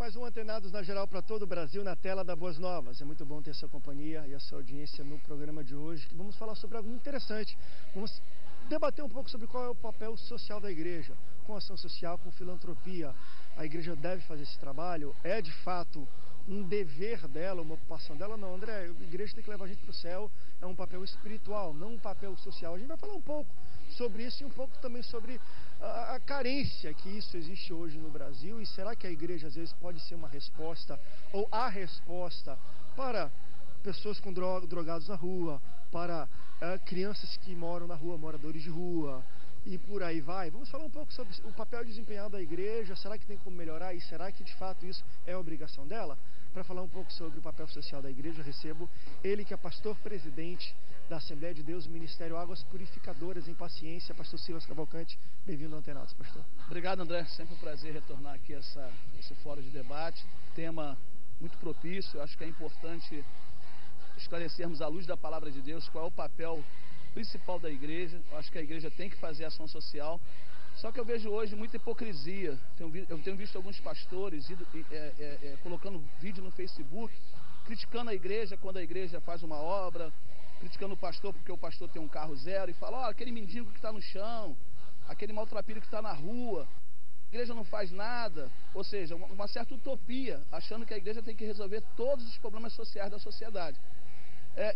mais um Antenados na Geral para todo o Brasil, na tela da Boas Novas. É muito bom ter a sua companhia e a sua audiência no programa de hoje, que vamos falar sobre algo muito interessante. Vamos debater um pouco sobre qual é o papel social da igreja, com ação social, com filantropia. A igreja deve fazer esse trabalho? É de fato um dever dela, uma ocupação dela? Não, André, a igreja tem que levar a gente para o céu, é um papel espiritual, não um papel social. A gente vai falar um pouco sobre isso e um pouco também sobre a carência que isso existe hoje no Brasil. E será que a igreja às vezes pode ser uma resposta ou a resposta para pessoas com drogados na rua, para crianças que moram na rua, moradores de rua e por aí vai? Vamos falar um pouco sobre o papel desempenhado da igreja. Será que tem como melhorar e será que de fato isso é obrigação dela? Para falar um pouco sobre o papel social da igreja, eu recebo ele que é pastor-presidente da Assembleia de Deus, Ministério Águas Purificadoras em Paciência, pastor Silas Cavalcante. Bem-vindo ao Antenados, pastor. Obrigado, André. Sempre um prazer retornar aqui a esse fórum de debate. Tema muito propício. Eu acho que é importante esclarecermos à luz da palavra de Deus qual é o papel principal da igreja. Eu acho que a igreja tem que fazer ação social. Só que eu vejo hoje muita hipocrisia. Eu tenho visto alguns pastores colocando vídeo no Facebook, criticando a igreja quando a igreja faz uma obra, criticando o pastor porque o pastor tem um carro zero e fala, aquele mendigo que está no chão, aquele maltrapilho que está na rua, a igreja não faz nada. Ou seja, uma certa utopia, achando que a igreja tem que resolver todos os problemas sociais da sociedade.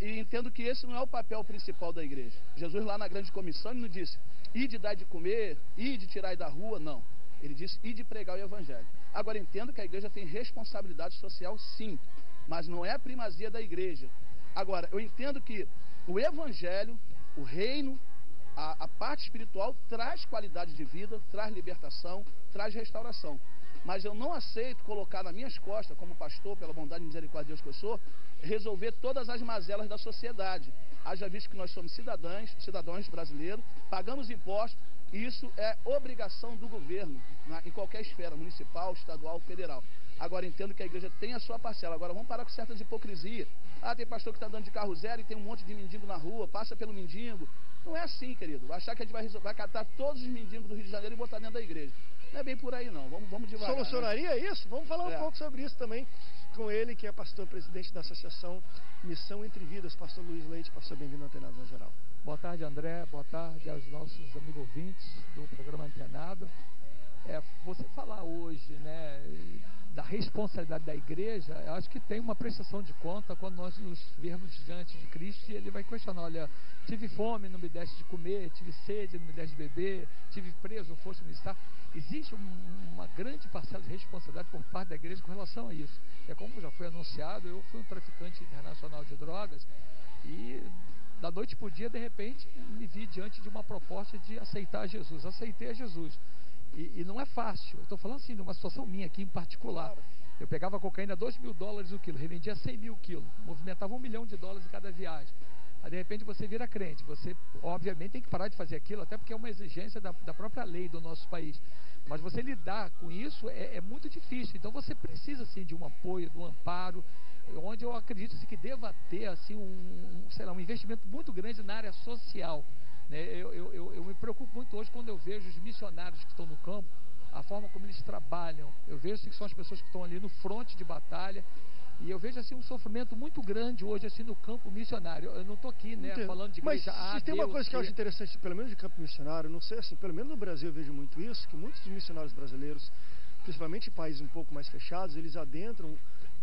E entendo que esse não é o papel principal da igreja. Jesus lá na grande comissão, ele não disse, ide dar de comer, ide tirar da rua, não. Ele disse, ide pregar o evangelho. Agora, entendo que a igreja tem responsabilidade social, sim, mas não é a primazia da igreja. Agora, eu entendo que o evangelho, o reino, a parte espiritual traz qualidade de vida, traz libertação, traz restauração. Mas eu não aceito colocar nas minhas costas, como pastor, pela bondade e misericórdia de Deus que eu sou, resolver todas as mazelas da sociedade. Haja visto que nós somos cidadãos brasileiros, pagamos impostos, e isso é obrigação do governo, em qualquer esfera, municipal, estadual, federal. Agora, entendo que a igreja tem a sua parcela. Agora, vamos parar com certas hipocrisias. Tem pastor que está andando de carro zero e tem um monte de mendigo na rua, passa pelo mendigo. Não é assim, querido. Achar que a gente vai catar todos os mendigos do Rio de Janeiro e botar dentro da igreja. Não é bem por aí, não. Vamos devagar. Solucionaria, né, isso? Vamos falar um pouco sobre isso também com ele, que é pastor-presidente da Associação Missão Entre Vidas, pastor Luiz Leite. Pastor, bem-vindo ao Antenados na Geral. Boa tarde, André. Boa tarde aos nossos amigos ouvintes do programa Antenado. Você falar hoje, né, da responsabilidade da igreja, eu acho que tem uma prestação de conta quando nós nos vermos diante de Cristo e ele vai questionar, olha, tive fome, não me deste de comer, tive sede, não me deste de beber, tive preso, não foste militar. Existe uma grande parcela de responsabilidade por parte da igreja com relação a isso. Como já foi anunciado, eu fui um traficante internacional de drogas e da noite para o dia, de repente, me vi diante de uma proposta de aceitar Jesus. Aceitei a Jesus. E não é fácil. Eu estou falando assim de uma situação minha aqui em particular. Claro. Eu pegava cocaína a $2.000 o quilo, revendia 100.000 quilos, movimentava $1 milhão em cada viagem. Aí de repente você vira crente, você obviamente tem que parar de fazer aquilo, até porque é uma exigência da própria lei do nosso país. Mas você lidar com isso é muito difícil. Então você precisa assim, de um apoio, de um amparo, onde eu acredito assim, que deva ter assim, um investimento muito grande na área social. Eu me preocupo muito hoje quando eu vejo os missionários que estão no campo, a forma como eles trabalham. Eu vejo assim, que são as pessoas que estão ali no fronte de batalha, e eu vejo assim, um sofrimento muito grande hoje assim, no campo missionário. Eu não estou aqui falando de igreja A, mas tem uma coisa que eu acho interessante, pelo menos de campo missionário, não sei assim, pelo menos no Brasil eu vejo muito isso, que muitos dos missionários brasileiros, principalmente em países um pouco mais fechados, eles adentram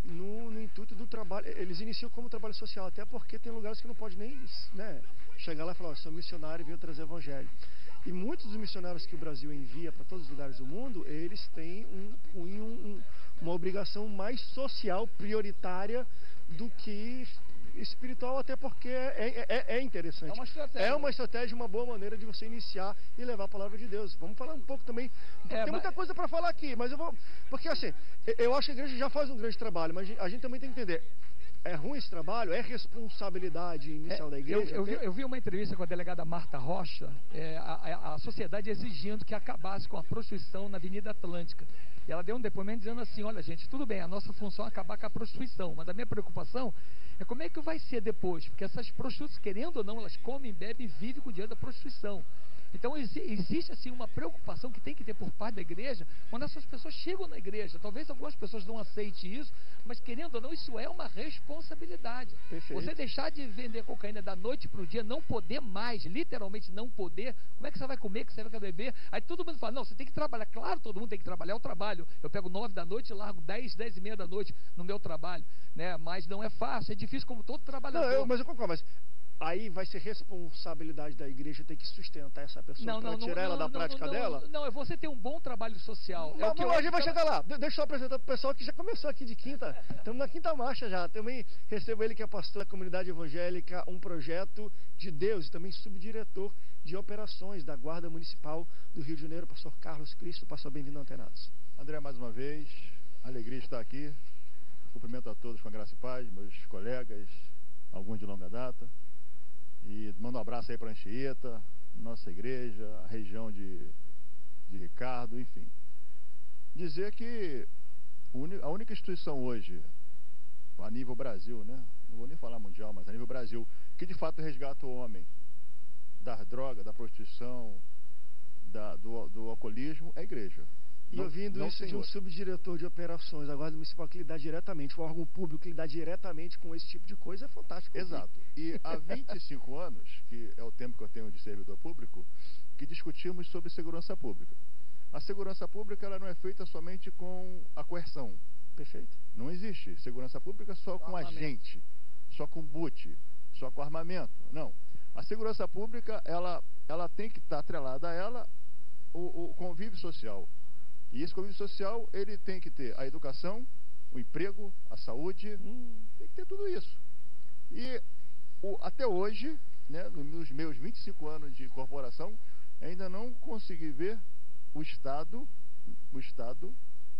no intuito do trabalho, eles iniciam como trabalho social, até porque tem lugares que não pode nem, né, chegar lá e falar, eu sou missionário e venho trazer evangelho. E muitos dos missionários que o Brasil envia para todos os lugares do mundo, eles têm uma obrigação mais social, prioritária, do que espiritual, até porque é interessante. É uma estratégia. É uma estratégia, uma boa maneira de você iniciar e levar a palavra de Deus. Vamos falar um pouco também. Tem muita coisa para falar aqui, mas eu vou... Porque assim, eu acho que a igreja já faz um grande trabalho, mas a gente também tem que entender. É ruim esse trabalho? É responsabilidade inicial da igreja? Eu vi uma entrevista com a delegada Marta Rocha, a sociedade exigindo que acabasse com a prostituição na Avenida Atlântica. E ela deu um depoimento dizendo assim, olha gente, tudo bem, a nossa função é acabar com a prostituição, mas a minha preocupação é como é que vai ser depois, porque essas prostitutas, querendo ou não, elas comem, bebem e vivem com o dinheiro da prostituição. Então existe assim uma preocupação que tem que ter por parte da igreja quando essas pessoas chegam na igreja. Talvez algumas pessoas não aceitem isso, mas querendo ou não, isso é uma responsabilidade. Perfeito. Você deixar de vender cocaína da noite para o dia, não poder mais, literalmente não poder, como é que você vai comer, que você vai beber? Aí todo mundo fala, não, você tem que trabalhar. Claro, todo mundo tem que trabalhar, é o trabalho. Eu pego 9 da noite e largo 10, 10 e meia da noite no meu trabalho, né? Mas não é fácil, é difícil como todo trabalhador. Não, mas eu concordo, mas aí vai ser responsabilidade da igreja ter que sustentar essa pessoa para tirar ela da prática dela? Não, é você ter um bom trabalho social. Mas, a gente vai chegar lá. Deixa eu só apresentar para o pessoal que já começou aqui de quinta. Estamos na quinta marcha já. Também recebo ele que é pastor da comunidade evangélica, um projeto de Deus e também subdiretor de operações da Guarda Municipal do Rio de Janeiro, pastor Carlos Cristo. Pastor, bem-vindo ao Antenados. André, mais uma vez, alegria estar aqui. Cumprimento a todos com a graça e paz, meus colegas, alguns de longa data. E mando um abraço aí para a Anchieta, nossa igreja, a região de Ricardo, enfim. Dizer que a única instituição hoje, a nível Brasil, né? Não vou nem falar mundial, mas a nível Brasil, que de fato resgata o homem da droga, da prostituição, do alcoolismo, é a igreja. E ouvindo isso de um subdiretor de operações da Guarda Municipal que lidar diretamente, um órgão público que lidar diretamente com esse tipo de coisa, é fantástico. Exato. E há 25 anos, que é o tempo que eu tenho de servidor público, que discutimos sobre segurança pública. A segurança pública ela não é feita somente com a coerção. Perfeito. Não existe segurança pública só com agente, só com boot, só com armamento. Não. A segurança pública, ela tem que estar atrelada a ela o convívio social. E esse convívio social, ele tem que ter a educação, o emprego, a saúde, tem que ter tudo isso. E até hoje, né, nos meus 25 anos de corporação, ainda não consegui ver o Estado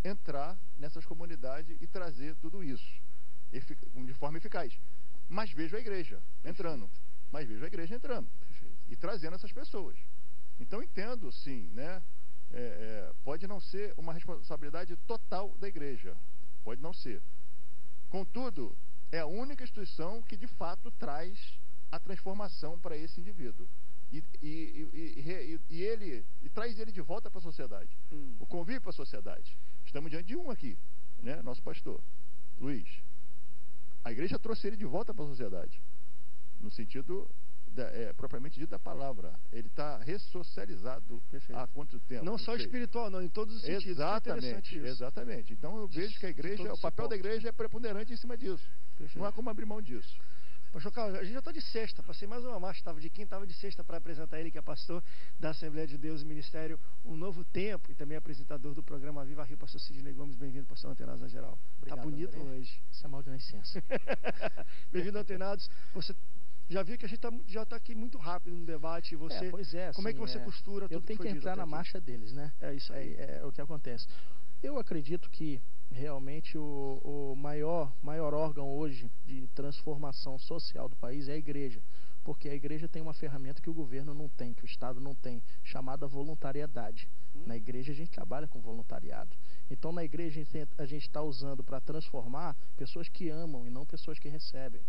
entrar nessas comunidades e trazer tudo isso de forma eficaz. Mas vejo a igreja entrando. E trazendo essas pessoas. Então entendo, sim, né? Pode não ser uma responsabilidade total da igreja, pode não ser. Contudo, é a única instituição que de fato traz a transformação para esse indivíduo e traz ele de volta para a sociedade, o convívio para a sociedade. Estamos diante de um aqui, né? Nosso pastor Luiz. A igreja trouxe ele de volta para a sociedade, no sentido propriamente dito da palavra. Ele está ressocializado. Perfeito. Há quanto tempo? Não só espiritual, não, em todos os sentidos. Exatamente. Então eu vejo que a igreja, o papel da igreja é preponderante em cima disso. Perfeito. Não há como abrir mão disso. Pastor Carlos, a gente já está de sexta, passei mais uma marcha, estava de quinta, estava de sexta para apresentar ele, que é pastor da Assembleia de Deus e Ministério Um Novo Tempo, e também apresentador do programa Viva Rio, pastor Sidney Gomes. Bem-vindo, pastor Antenados na geral. Está bonito, André, hoje. Isso é mal de licença. Bem-vindo, Antenados. Você já viu que a gente já está aqui muito rápido no debate. Você, como é que você costura tudo? Eu tenho que entrar na marcha deles, né? É isso aí. É o que acontece. Eu acredito que realmente o maior órgão hoje de transformação social do país é a igreja, porque a igreja tem uma ferramenta que o governo não tem, que o Estado não tem, chamada voluntariedade. Na igreja a gente trabalha com voluntariado. Então na igreja a gente está usando para transformar pessoas que amam e não pessoas que recebem.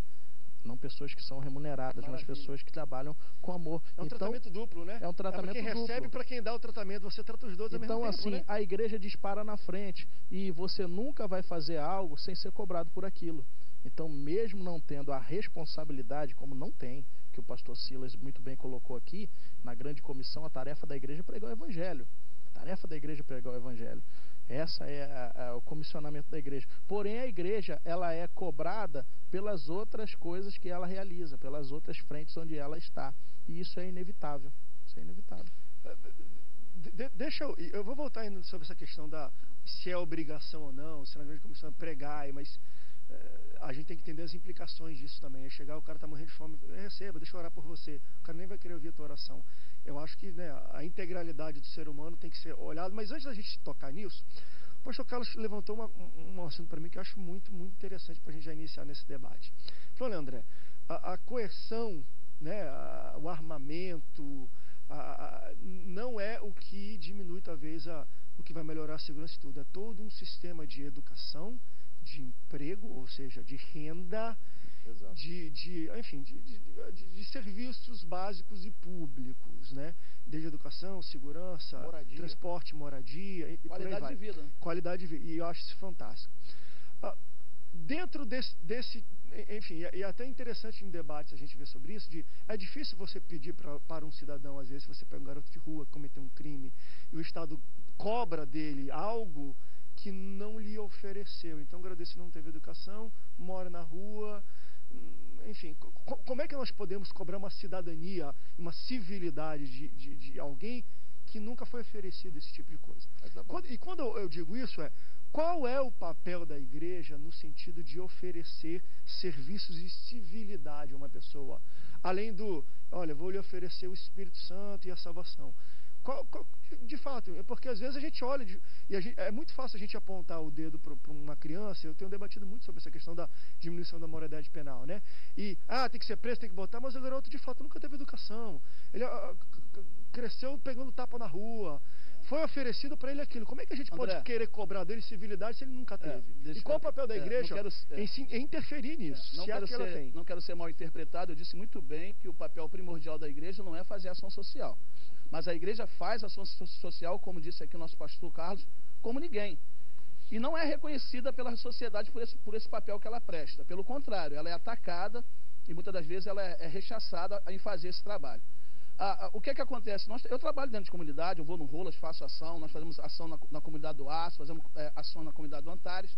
Não pessoas que são remuneradas, mas pessoas que trabalham com amor. É um tratamento duplo, né? É um tratamento duplo. Para quem recebe e para quem dá o tratamento, você trata os dois ao mesmo tempo, assim, né? A igreja dispara na frente e você nunca vai fazer algo sem ser cobrado por aquilo. Então, mesmo não tendo a responsabilidade, como não tem, que o pastor Silas muito bem colocou aqui, na grande comissão, a tarefa da igreja é pregar o evangelho. A tarefa da igreja é pregar o evangelho. Essa é o comissionamento da igreja. Porém, a igreja, ela é cobrada pelas outras coisas que ela realiza, pelas outras frentes onde ela está. E isso é inevitável. Isso é inevitável. Eu vou voltar ainda sobre essa questão se é obrigação ou não, se na grande comissão é pregar, mas a gente tem que entender as implicações disso também. É chegar, o cara está morrendo de fome, receba, deixa eu orar por você. O cara nem vai querer ouvir a tua oração. Eu acho que, né, a integralidade do ser humano tem que ser olhada. Mas antes da gente tocar nisso, o pastor Carlos levantou um assunto para mim que eu acho muito, muito interessante para a gente já iniciar nesse debate. Falou, André, a coerção, né, o armamento, não é o que diminui talvez o que vai melhorar a segurança e tudo. É todo um sistema de educação, de emprego, ou seja, de renda, enfim, de serviços básicos e públicos, né? Desde educação, segurança, transporte, moradia e qualidade de vida. Qualidade de vida. E eu acho isso fantástico. Dentro desse enfim, e até interessante em debates a gente ver sobre isso, é difícil você pedir para um cidadão, às vezes, você pega um garoto de rua que cometeu um crime e o Estado cobra dele algo que não lhe ofereceu. Então o garoto desse não teve educação, mora na rua, enfim, como é que nós podemos cobrar uma cidadania, uma civilidade de alguém que nunca foi oferecido esse tipo de coisa? E quando eu digo isso qual é o papel da igreja no sentido de oferecer serviços de civilidade a uma pessoa? Além olha, vou lhe oferecer o Espírito Santo e a salvação. De fato, porque às vezes a gente olha é muito fácil a gente apontar o dedo para uma criança. Eu tenho debatido muito sobre essa questão da diminuição da moralidade penal, né? E, tem que ser preso, tem que botar, mas o garoto de fato nunca teve educação. Ele cresceu pegando tapa na rua. Foi oferecido para ele aquilo. Como é que a gente pode querer cobrar dele civilidade se ele nunca teve? E qual o papel da igreja em interferir nisso? Não quero ser mal interpretado, eu disse muito bem que o papel primordial da igreja não é fazer ação social. Mas a igreja faz ação social, como disse aqui o nosso pastor Carlos, como ninguém. E não é reconhecida pela sociedade por esse papel que ela presta. Pelo contrário, ela é atacada e muitas das vezes ela é rechaçada em fazer esse trabalho. O que acontece? Eu trabalho dentro de comunidade, eu vou no Rolas, faço ação, nós fazemos ação na comunidade do Aço, fazemos ação na comunidade do Antares.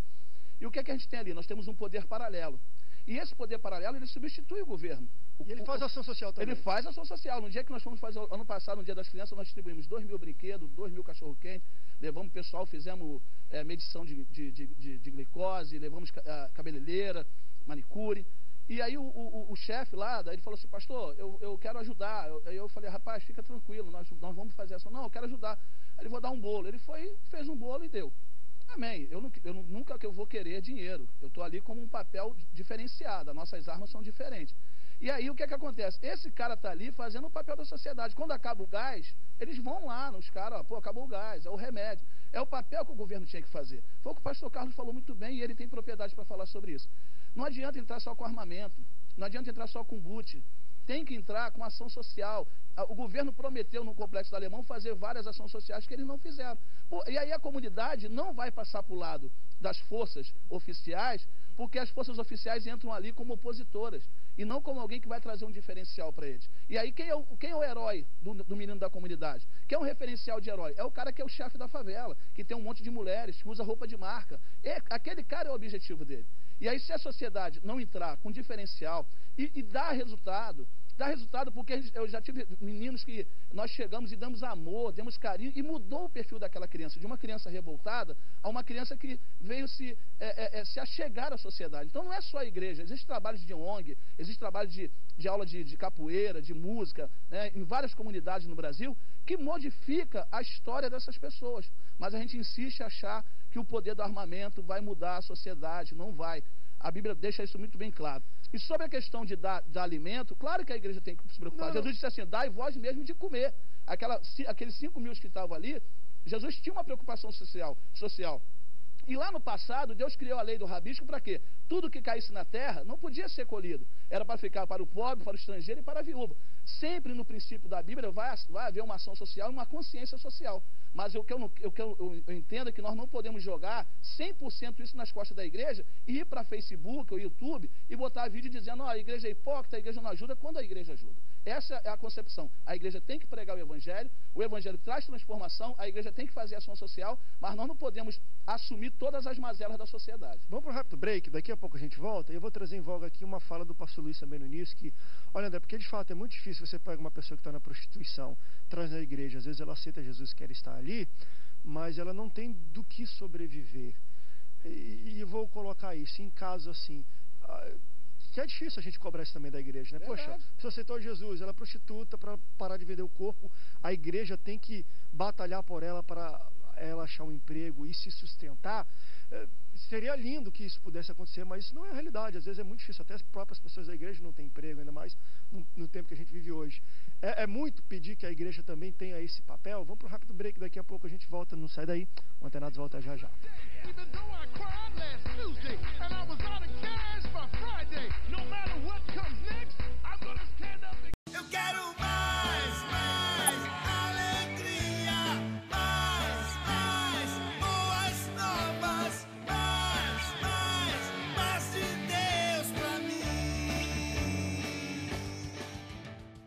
E o que a gente tem ali? Nós temos um poder paralelo. E esse poder paralelo, ele substitui o governo. E ele faz ação social também. Ele faz ação social. No dia que nós fomos fazer, ano passado, no Dia das Crianças, nós distribuímos 2.000 brinquedos, 2.000 cachorro-quente, levamos o pessoal, fizemos medição de glicose, levamos cabeleireira, manicure. E aí o chefe lá, daí ele falou assim, pastor, eu quero ajudar. Aí eu falei, rapaz, fica tranquilo, nós vamos fazer ação. Não, eu quero ajudar. Aí ele, vou dar um bolo. Ele fez um bolo e deu. Amém. Nunca que eu vou querer dinheiro. Eu estou ali como um papel diferenciado. As nossas armas são diferentes. E aí o que acontece? Esse cara está ali fazendo o papel da sociedade. Quando acaba o gás, eles vão lá nos caras, acabou o gás, é o remédio. É o papel que o governo tinha que fazer. Foi o que o pastor Carlos falou muito bem e ele tem propriedade para falar sobre isso. Não adianta entrar só com armamento, não adianta entrar só com boot. Tem que entrar com ação social. O governo prometeu no Complexo do Alemão fazer várias ações sociais que eles não fizeram. E aí a comunidade não vai passar para o lado das forças oficiais, porque as forças oficiais entram ali como opositoras e não como alguém que vai trazer um diferencial para eles. E aí quem é o herói do menino da comunidade? Quem é um referencial de herói? É o cara que é o chefe da favela, que tem um monte de mulheres, que usa roupa de marca. Aquele cara é o objetivo dele. E aí se a sociedade não entrar com diferencial e dar resultado porque eu já tive meninos que nós chegamos e damos amor, demos carinho e mudou o perfil daquela criança, de uma criança revoltada a uma criança que veio se achegar à sociedade. Então não é só a igreja, existe trabalho de ONG, existe trabalho de aula de capoeira, de música, né, em várias comunidades no Brasil, que modifica a história dessas pessoas. Mas a gente insiste em achar que o poder do armamento vai mudar a sociedade, não vai. A Bíblia deixa isso muito bem claro. E sobre a questão de dar alimento, claro que a igreja tem que se preocupar. Jesus disse assim, dai vós mesmo de comer. Aqueles 5.000 que estavam ali, Jesus tinha uma preocupação social. E lá no passado, Deus criou a lei do rabisco para quê? Tudo que caísse na terra não podia ser colhido. Era para ficar para o pobre, para o estrangeiro e para a viúva. Sempre no princípio da Bíblia vai haver uma ação social e uma consciência social. Mas eu entendo que nós não podemos jogar 100% isso nas costas da igreja e ir para Facebook ou YouTube e botar vídeo dizendo, a igreja é hipócrita, a igreja não ajuda, quando a igreja ajuda. Essa é a concepção. A igreja tem que pregar o evangelho traz transformação, a igreja tem que fazer ação social, mas nós não podemos assumir todas as mazelas da sociedade. Vamos para um rápido break, daqui a pouco a gente volta, e eu vou trazer em voga aqui uma fala do pastor Luiz também no início, que, olha André, porque de fato é muito difícil você pegar uma pessoa que está na prostituição, traz na igreja, às vezes ela aceita Jesus, quer estar ali, mas ela não tem do que sobreviver. E eu vou colocar isso em casos assim, que é difícil a gente cobrar isso também da igreja, né? Poxa, a pessoa aceitou Jesus, ela é prostituta, para parar de vender o corpo, a igreja tem que batalhar por ela para ela achar um emprego e se sustentar, seria lindo que isso pudesse acontecer, mas isso não é a realidade. Às vezes é muito difícil, até as próprias pessoas da igreja não têm emprego, ainda mais no tempo que a gente vive hoje. É muito pedir que a igreja também tenha esse papel. Vamos para um rápido break, daqui a pouco a gente volta, não sai daí. O Antenados volta já já.